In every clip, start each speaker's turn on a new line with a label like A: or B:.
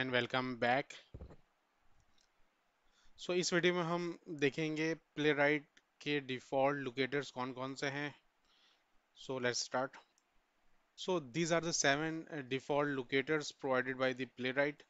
A: And welcome back. सो इस video में हम देखेंगे प्लेराइट के डिफ़ॉल्ट लोकेटर्स कौन कौन से हैं। So let's start. So these are the 7 default locators provided by the Playwright,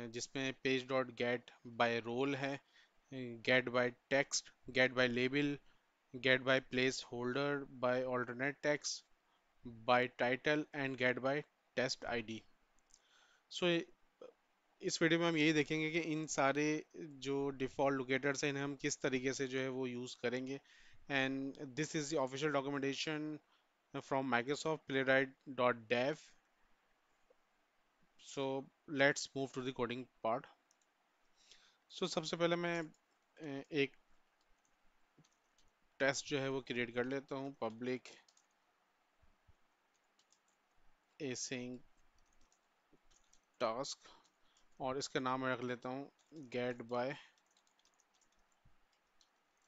A: जिसमें page dot get by role है, get by text, get by label, get by placeholder, by alternate text, by title and get by test ID. So इस video में हम यही देखेंगे कि इन सारे जो डिफ़ॉल्ट लोकेटर्स हैं इन्हें हम किस तरीके से जो है वो यूज़ करेंगे। And this is the official documentation from Microsoft Playwright dot dev. So let's move to the coding part. So सबसे पहले मैं एक टेस्ट जो है वो क्रिएट कर लेता हूँ, पब्लिक एसिंग टास्क, और इसका नाम मैं रख लेता हूँ गेट बाय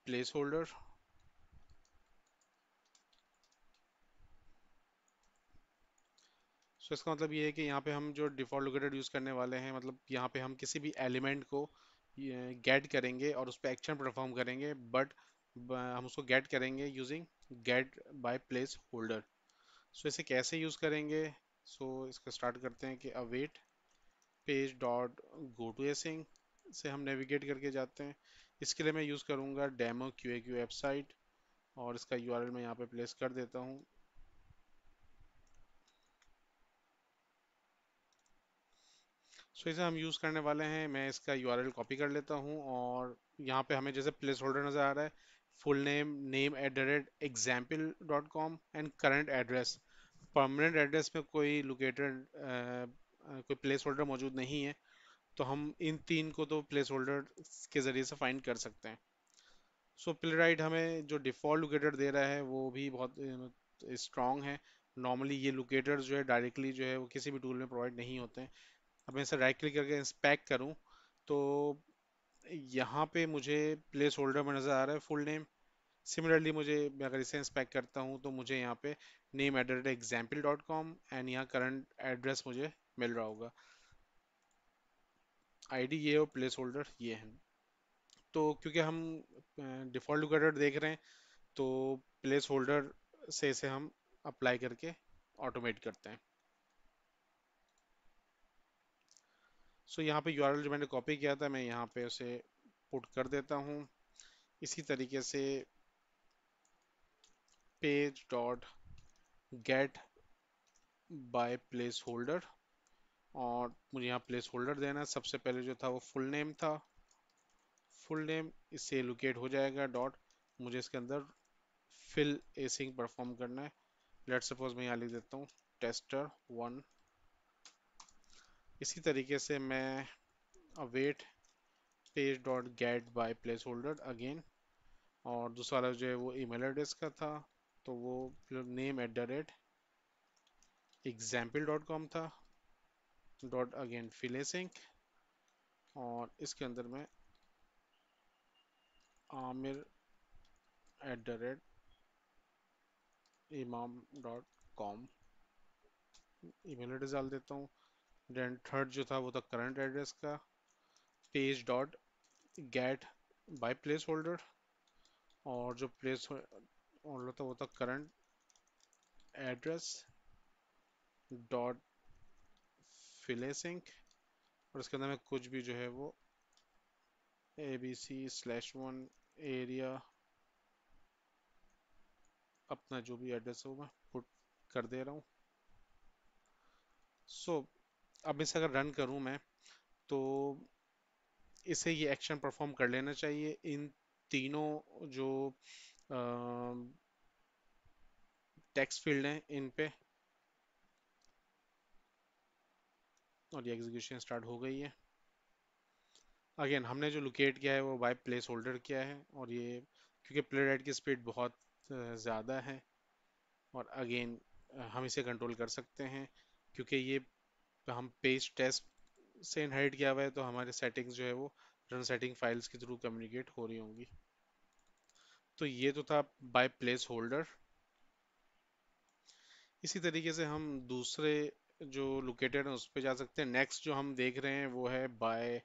A: प्लेस होल्डर। सो इसका मतलब ये है कि यहाँ पे हम जो डिफ़ॉल्ट लोकेटर यूज़ करने वाले हैं, मतलब यहाँ पे हम किसी भी एलिमेंट को गेट करेंगे और उस पर एक्शन परफॉर्म करेंगे, बट हम उसको गेट करेंगे using get by placeholder. So इसे कैसे यूज़ करेंगे? सो इसको स्टार्ट करते हैं कि await page dot go to async से हम नेविगेट करके जाते हैं। इसके लिए मैं यूज़ करूँगा demo Q A Q website, और इसका यूआरएल मैं यहाँ पे प्लेस कर देता हूँ। सो इसे हम यूज़ करने वाले हैं, मैं इसका यूआरएल कॉपी कर लेता हूँ, और यहाँ पे हमें जैसे प्लेस होल्डर नज़र आ रहा है, full name name at the rate example dot com and current address. Permanent address में कोई लोकेटर कोई प्लेस होल्डर मौजूद नहीं है, तो हम इन तीन को तो प्लेस होल्डर के ज़रिए से फाइंड कर सकते हैं। सो प्लेराइट हमें जो डिफ़ॉल्ट लोकेटर दे रहा है वो भी बहुत स्ट्रॉन्ग है। नॉर्मली ये लोकेटर्स जो है डायरेक्टली जो है वो किसी भी टूल में प्रोवाइड नहीं होते हैं। अब मैं इसे राइट क्लिक करके इंस्पेक्ट करूं तो यहाँ पे मुझे प्लेस होल्डर में नज़र आ रहा है फुल नेम। सिमिलरली मुझे, मैं अगर इसे इंस्पेक्ट करता हूँ तो मुझे यहाँ पे name at the rate example dot com and यहाँ करंट एड्रेस मुझे मिल रहा होगा। आईडी ये और प्लेस होल्डर ये है। तो क्योंकि हम डिफ़ॉल्ट लोकेटर देख रहे हैं, तो प्लेस होल्डर से इसे हम अप्लाई करके ऑटोमेट करते हैं। सो यहाँ पे यूआरएल जो मैंने कॉपी किया था, मैं यहाँ पे उसे पुट कर देता हूँ। इसी तरीके से page dot get by placeholder, और मुझे यहाँ प्लेस होल्डर देना है। सबसे पहले जो था वो फुल नेम था, फुल नेम इससे लोकेट हो जाएगा डॉट, मुझे इसके अंदर फिल एसिंग परफॉर्म करना है। लेट्स सपोज मैं यहाँ लिख देता हूँ टेस्टर 1। इसी तरीके से मैं await page dot get by placeholder again, और दूसरा वाला जो है वो ईमेल एड्रेस का था, तो वो name at the rate example dot com था, डॉट अगेन फिलेसिंक, और इसके अंदर मैं Aamir at the rate Imam dot com email address डाल देता हूँ। देन थर्ड जो था वो था करंट एड्रेस का, page dot get by placeholder, और जो प्लेस होल्डर था वो था करंट एड्रेस डॉट फिलेसिंक, और इसके अंदर मैं कुछ भी जो है वो ABC/1 एरिया, अपना जो भी एड्रेस है वो मैं पुट कर दे रहा हूँ। सो अब इसे अगर रन करूँ मैं, तो इसे ये एक्शन परफॉर्म कर लेना चाहिए इन तीनों जो टेक्स्ट फील्ड हैं इन पे, और ये एग्जीक्यूशन स्टार्ट हो गई है। अगेन हमने जो लोकेट किया है वो बाय प्लेस होल्डर किया है, और ये क्योंकि प्ले राइट की स्पीड बहुत ज़्यादा है, और अगेन हम इसे कंट्रोल कर सकते हैं क्योंकि ये हम पेज टेस्ट से इनहेरिट किया हुआ है, तो हमारे सेटिंग्स जो है वो रन सेटिंग फाइल्स के थ्रू कम्युनिकेट हो रही होंगी। तो ये तो था बाय प्लेस होल्डर। इसी तरीके से हम दूसरे जो लोकेटेड है उस पे जा सकते हैं। नेक्स्ट जो हम देख रहे हैं वो है बाय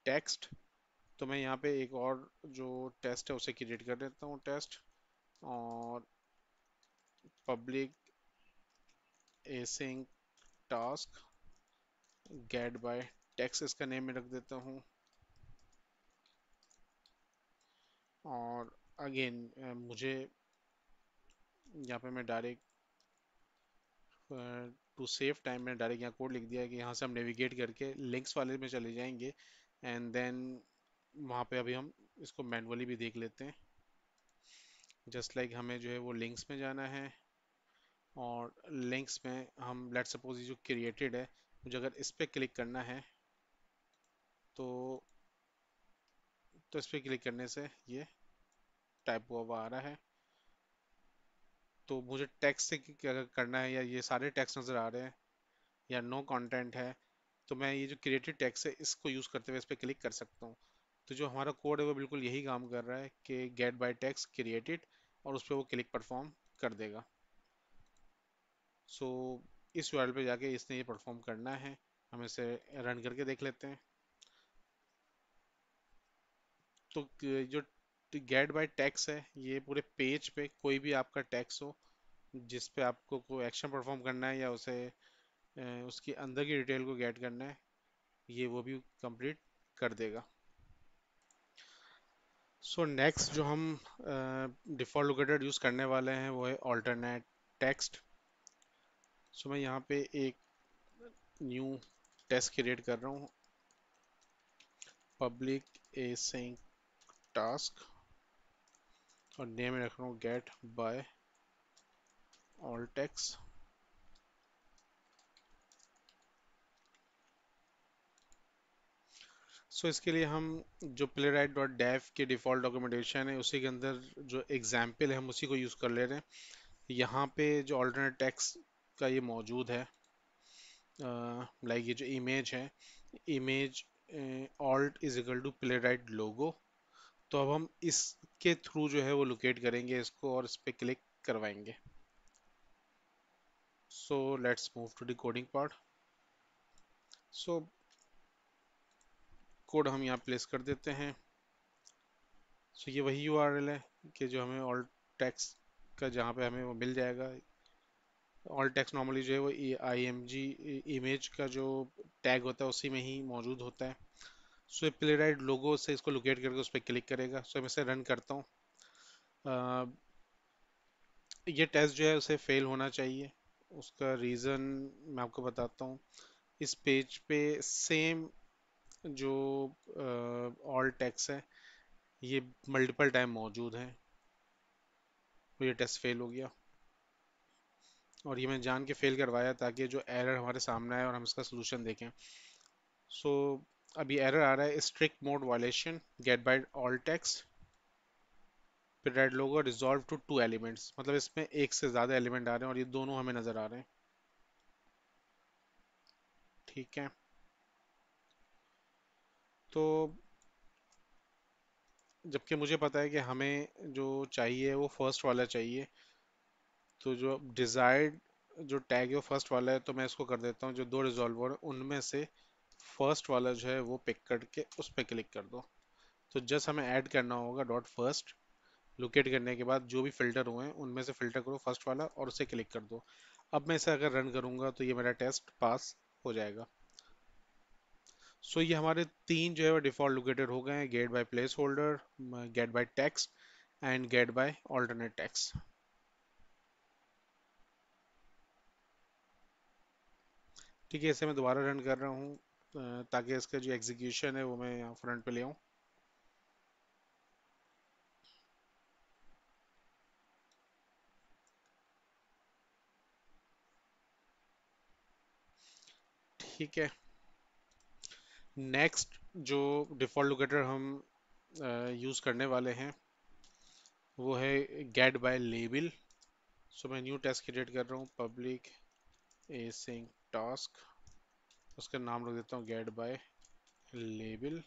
A: टेक्स्ट। तो मैं यहाँ पे एक और जो टेस्ट है उसे क्रिएट कर देता हूँ, टेस्ट। और public async task get by text इसका नेम में रख देता हूँ। और अगेन मुझे यहाँ पे मैं डायरेक्ट टू सेव टाइम मैंने डायरेक्ट यहाँ कोड लिख दिया है कि यहाँ से हम नेविगेट करके लिंक्स वाले में चले जाएंगे। एंड देन वहाँ पे अभी हम इसको मैनुअली भी देख लेते हैं। जस्ट लाइक हमें जो है वो लिंक्स में जाना है। और लिंक्स में हम लेट्स सपोज ये जो क्रिएटेड है, मुझे अगर इस पर क्लिक करना है तो इस पर क्लिक करने से ये टाइप हुआ हुआ आ रहा है। तो मुझे टेक्स्ट से क्या करना है, या ये सारे टेक्स्ट नज़र आ रहे हैं या नो कंटेंट है, तो मैं ये जो क्रिएटेड टेक्स्ट है इसको यूज़ करते हुए इस पर क्लिक कर सकता हूँ। तो जो हमारा कोड है वो बिल्कुल यही काम कर रहा है कि गेट बाय टेक्स्ट क्रिएटेड, और उस पर वो क्लिक परफॉर्म कर देगा। सो इस यूआरएल पे जाके इसने ये परफॉर्म करना है। हम इसे रन करके देख लेते हैं। तो जो गेट बाय टेक्स्ट है, ये पूरे पेज पे कोई भी आपका टेक्स्ट हो जिस पे आपको कोई एक्शन परफॉर्म करना है या उसे उसकी अंदर की डिटेल को गेट करना है, ये वो भी कंप्लीट कर देगा। सो नेक्स्ट जो हम डिफ़ॉल्ट लोकेटर यूज़ करने वाले हैं वो है ऑल्टरनेट टेक्स्ट। सो मैं यहाँ पे एक न्यू टेस्ट क्रिएट कर रहा हूँ, पब्लिक एसिंक टास्क, और नेम में रख रहा हूँ गेट बाय ऑल टेक्स्ट। सो इसके लिए हम जो प्लेराइट डॉट डेव की डिफ़ॉल्ट डॉक्यूमेंटेशन है उसी के अंदर जो एग्जाम्पल है हम उसी को यूज़ कर ले रहे हैं। यहाँ पे जो ऑल्टरनेट टेक्स्ट का ये मौजूद है, लाइक ये जो इमेज है, image alt is equal to Playwright logo. तो अब हम इसके थ्रू जो है वो लोकेट करेंगे इसको और इस पे क्लिक करवाएंगे। So let's move to the coding part. So code हम यहाँ प्लेस कर देते हैं। सो ये वही यूआरएल है कि जो हमें ऑल्ट टेक्स्ट का जहाँ पे हमें वो मिल जाएगा। ऑल टेक्स्ट नॉर्मली जो है वो आई एम जी इमेज का जो टैग होता है उसी में ही मौजूद होता है। सो ये प्ले राइट लोगो से इसको लोकेट करके उस पर क्लिक करेगा। सो मैं इसे रन करता हूँ। ये टेस्ट जो है उसे फेल होना चाहिए। उसका रीज़न मैं आपको बताता हूँ। इस पेज पे सेम जो ऑल टेक्स्ट है ये मल्टीपल टाइम मौजूद है, तो ये टेस्ट फेल हो गया। और ये मैं जान के फेल करवाया ताकि जो एरर हमारे सामने आए और हम इसका सोल्यूशन देखें। सो अभी एरर आ रहा है strict mode violation get by all text फिर red logo resolve to two elements, मतलब इसमें एक से ज़्यादा एलिमेंट आ रहे हैं और ये दोनों हमें नज़र आ रहे हैं। ठीक है। तो जबकि मुझे पता है कि हमें जो चाहिए वो फर्स्ट वाला चाहिए, तो जो डिजायर्ड जो टैग है वो फर्स्ट वाला है, तो मैं इसको कर देता हूँ जो दो रिजॉल्वर है उनमें से फर्स्ट वाला जो है वो पिक करके उस पर क्लिक कर दो। तो जस्ट हमें ऐड करना होगा डॉट फर्स्ट, लोकेट करने के बाद जो भी फिल्टर हुए हैं उनमें से फिल्टर करो फर्स्ट वाला और उसे क्लिक कर दो। अब मैं इसे अगर रन करूंगा तो ये मेरा टेस्ट पास हो जाएगा। सो ये हमारे तीन जो है वो डिफॉल्ट लोकेटेड हो गए हैं, get by placeholder, get by text and get by alternate text. ठीक है, इसे मैं दोबारा रन कर रहा हूँ ताकि इसका जो एग्जीक्यूशन है वो मैं यहाँ फ्रंट पे ले आऊँ। ठीक है। नेक्स्ट जो डिफॉल्ट लोकेटर हम यूज़ करने वाले हैं वो है गेट बाय लेबल। सो मैं न्यू टेस्ट क्रिएट कर रहा हूँ, पब्लिक एसिंक टास्क, उसका नाम रख देता हूँ गेट बाय लेबल।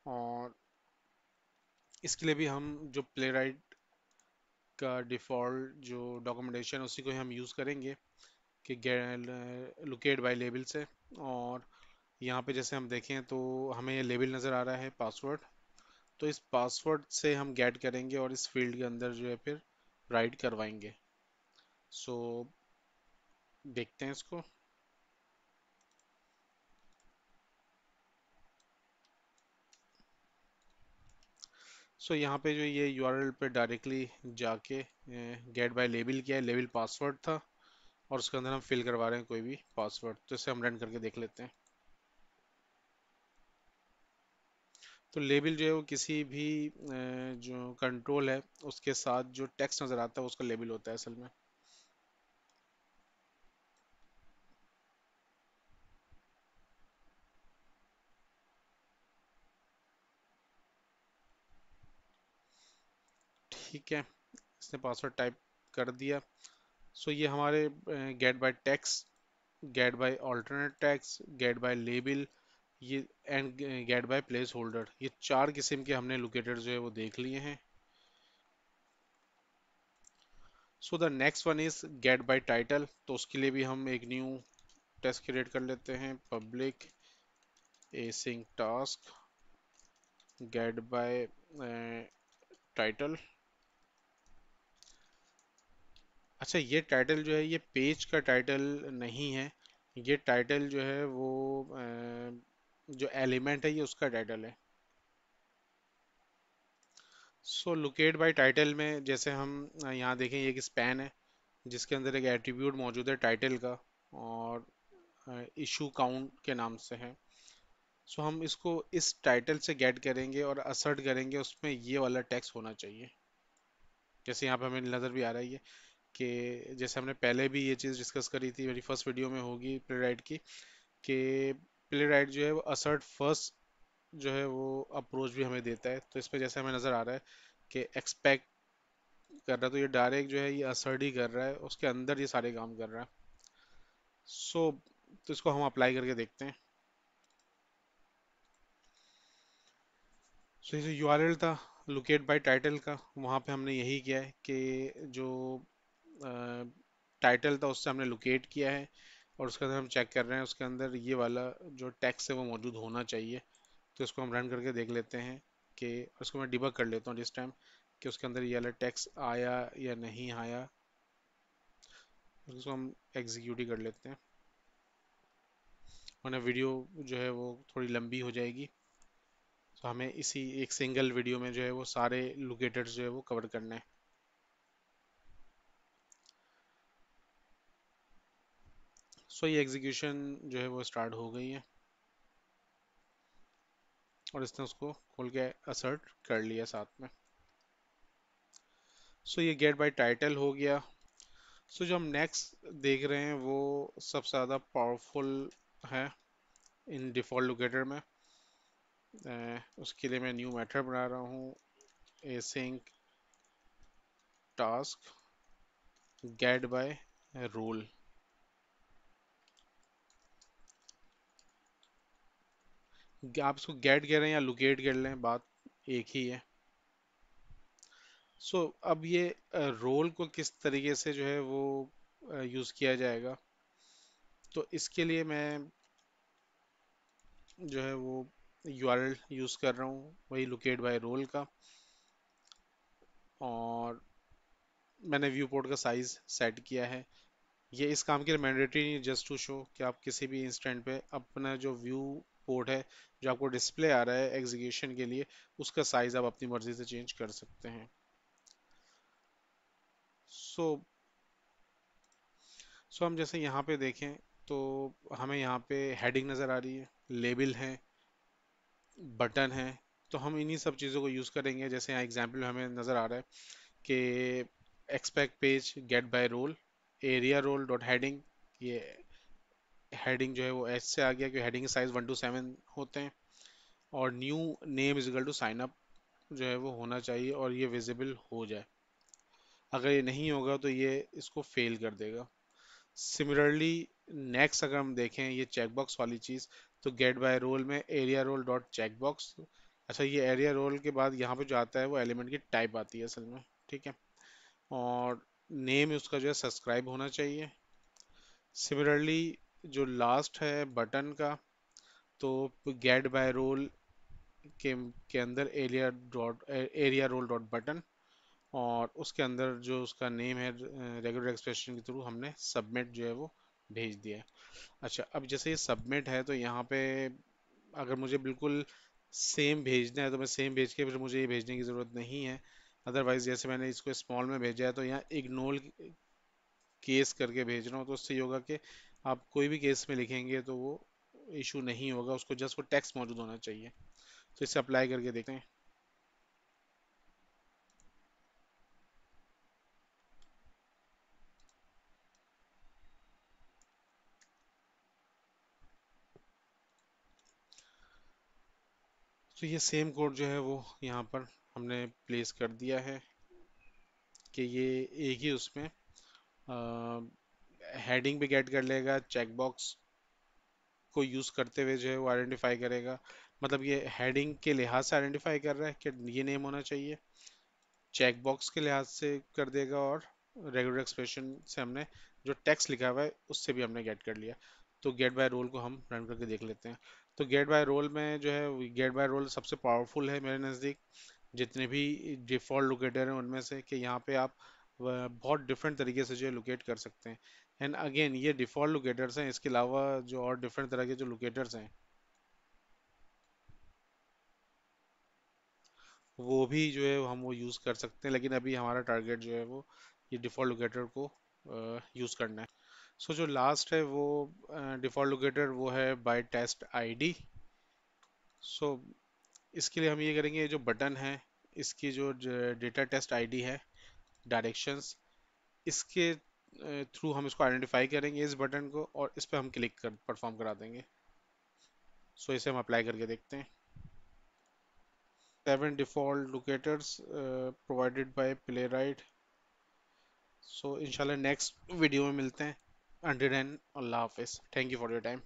A: और इसके लिए भी हम जो प्ले राइट का डिफ़ॉल्ट जो डॉक्यूमेंटेशन उसी को ही हम यूज़ करेंगे कि लोकेट बाय लेबल से। और यहाँ पे जैसे हम देखें तो हमें ये लेबल नज़र आ रहा है पासवर्ड, तो इस पासवर्ड से हम गेट करेंगे और इस फील्ड के अंदर जो है फिर राइट करवाएंगे। सो देखते हैं इसको। सो यहाँ पे जो ये यूआरएल पे डायरेक्टली जाके गेट बाय लेबल किया है, लेबल पासवर्ड था और उसके अंदर हम फिल करवा रहे हैं कोई भी पासवर्ड, तो इसे हम रन करके देख लेते हैं। तो लेबल जो है वो किसी भी जो कंट्रोल है उसके साथ जो टेक्स्ट नज़र आता है उसका लेबल होता है असल में। ठीक है, इसने पासवर्ड टाइप कर दिया। सो ये हमारे get by text, get by alternate text, get by label, ये and get by placeholder, ये चार किस्म के हमने लोकेटर जो है वो देख लिए हैं। So the next one is get by title, तो उसके लिए भी हम एक न्यू टेस्ट क्रिएट कर लेते हैं, public async task get by title. अच्छा, ये टाइटल जो है ये पेज का टाइटल नहीं है, ये टाइटल जो है वो जो एलिमेंट है ये उसका टाइटल है। सो लोकेट बाय टाइटल में जैसे हम यहाँ देखें, ये एक स्पैन है जिसके अंदर एक एट्रीब्यूट मौजूद है टाइटल का और इशू काउंट के नाम से है। सो हम इसको इस टाइटल से गेट करेंगे और असर्ट करेंगे उसमें ये वाला टेक्स्ट होना चाहिए। जैसे यहाँ पे हमें नज़र भी आ रहा है ये कि जैसे हमने पहले भी ये चीज़ डिस्कस करी थी, मेरी फर्स्ट वीडियो में होगी प्ले राइट की, कि प्ले राइट जो है वो असर्ट फर्स्ट जो है वो अप्रोच भी हमें देता है। तो इसमें जैसे हमें नज़र आ रहा है कि एक्सपेक्ट कर रहा है, तो ये डायरेक्ट जो है ये असर्ट ही कर रहा है, उसके अंदर ये सारे काम कर रहा है। सो तो इसको हम अप्लाई करके देखते हैं। सो ये जो यूआरएल था लोकेट बाय टाइटल का, वहाँ पे हमने यही किया है कि जो टाइटल था उससे हमने लोकेट किया है और उसके अंदर हम चेक कर रहे हैं उसके अंदर ये वाला जो टेक्स्ट है वो मौजूद होना चाहिए। तो इसको हम रन करके देख लेते हैं कि, उसको मैं डिबग कर लेता हूँ जिस टाइम, कि उसके अंदर ये वाला टेक्स्ट आया या नहीं आया। उसको हम एग्जीक्यूट ही कर लेते हैं, वरना वीडियो जो है वो थोड़ी लंबी हो जाएगी। तो हमें इसी एक सिंगल वीडियो में जो है वो सारे लोकेटर्स जो है वो कवर करना है। सो ये एग्जीक्यूशन जो है वो स्टार्ट हो गई है और इसने उसको खोल के असर्ट कर लिया साथ में। सो ये गेट बाय टाइटल हो गया। सो जो हम नेक्स्ट देख रहे हैं वो सबसे ज़्यादा पावरफुल है इन डिफ़ॉल्ट लोकेटर में। उसके लिए मैं न्यू मेथड बना रहा हूँ, async task get by role. आप इसको गेट कह रहे हैं या लोकेट कर लें, बात एक ही है। सो अब ये रोल को किस तरीके से जो है वो यूज़ किया जाएगा, तो इसके लिए मैं जो है वो यूआरएल यूज़ कर रहा हूँ वही लोकेट बाय रोल का, और मैंने व्यू पोर्ट का साइज सेट किया है। ये इस काम के लिए मैंडेटरी नहीं, जस्ट टू शो कि आप किसी भी इंस्टेंट पे अपना जो व्यू पोर्ट है जो आपको डिस्प्ले आ रहा है एग्जीक्यूशन के लिए, उसका साइज आप अपनी मर्जी से चेंज कर सकते हैं। सो हम जैसे यहाँ पे देखें तो हमें यहाँ पे हेडिंग नज़र आ रही है, लेबल है, बटन है। तो हम इन्हीं सब चीज़ों को यूज़ करेंगे। जैसे यहाँ एग्जांपल हमें नज़र आ रहा है कि expect page get by role aria role dot heading, ये हेडिंग जो है वो एच से आ गया क्योंकि हेडिंग साइज 1 to 7 होते हैं। और new name is equal to sign up जो है वो होना चाहिए और ये विजिबल हो जाए। अगर ये नहीं होगा तो ये इसको फेल कर देगा। सिमिलरली नेक्स्ट अगर हम देखें ये चेकबॉक्स वाली चीज़, तो गेट बाय रोल में एरिया रोल डॉट चेकबॉक्स। अच्छा, ये एरिया रोल के बाद यहाँ पे जो आता है वो एलिमेंट की टाइप आती है असल में। ठीक है, और नेम उसका जो है सब्सक्राइब होना चाहिए। सिमिलरली जो लास्ट है बटन का, तो गेट बाय रोल के अंदर एरिया रोल डॉट बटन, और उसके अंदर जो उसका नेम है रेगुलर एक्सप्रेशन के थ्रू हमने सबमिट जो है वो भेज दिया है। अच्छा, अब जैसे ये सबमिट है तो यहाँ पे अगर मुझे बिल्कुल सेम भेजना है तो मैं सेम भेज के फिर मुझे ये भेजने की ज़रूरत नहीं है। अदरवाइज जैसे मैंने इसको स्मॉल में भेजा है तो यहाँ इग्नोर केस करके भेज रहा हूँ, तो उससे ये होगा कि आप कोई भी केस में लिखेंगे तो वो इशू नहीं होगा, उसको जस्ट वो टेक्स्ट मौजूद होना चाहिए। तो इसे अप्लाई करके देखते हैं। तो ये सेम कोड जो है वो यहाँ पर हमने प्लेस कर दिया है कि ये एक ही उसमें हेडिंग भी गेट कर लेगा, चेकबॉक्स को यूज़ करते हुए जो है वो आइडेंटिफाई करेगा। मतलब ये हेडिंग के लिहाज से आइडेंटिफाई कर रहा है कि ये नेम होना चाहिए, चेकबॉक्स के लिहाज से कर देगा, और रेगुलर एक्सप्रेशन से हमने जो टेक्स्ट लिखा हुआ है उससे भी हमने गेट कर लिया। तो गेट बाय रोल को हम रन करके देख लेते हैं। तो गेट बाय रोल में जो है, गेट बाय रोल सबसे पावरफुल है मेरे नज़दीक। जितने भी डिफ़ॉल्ट लोकेटर हैं उनमें से, कि यहाँ पे आप बहुत डिफरेंट तरीके से जो है लोकेट कर सकते हैं। एंड अगेन ये डिफ़ॉल्ट लोकेटर्स हैं, इसके अलावा जो और डिफरेंट तरह के जो लोकेटर्स हैं वो भी जो है हम वो यूज़ कर सकते हैं, लेकिन अभी हमारा टारगेट जो है वो ये डिफ़ॉल्ट लोकेटर को यूज़ करना है। सो जो लास्ट है वो डिफ़ॉल्ट लोकेटर वो है बाय टेस्ट आईडी। सो इसके लिए हम ये करेंगे, जो बटन है इसकी जो डेटा टेस्ट आईडी है, डायरेक्शंस, इसके थ्रू हम इसको आइडेंटिफाई करेंगे इस बटन को, और इस पर हम क्लिक कर परफॉर्म करा देंगे। सो इसे हम अप्लाई करके देखते हैं। 7 default locators provided by Playwright. So इंशाल्लाह नेक्स्ट वीडियो में मिलते हैं। अंटिल देन, अल्लाह हाफिज़, thank you for your time.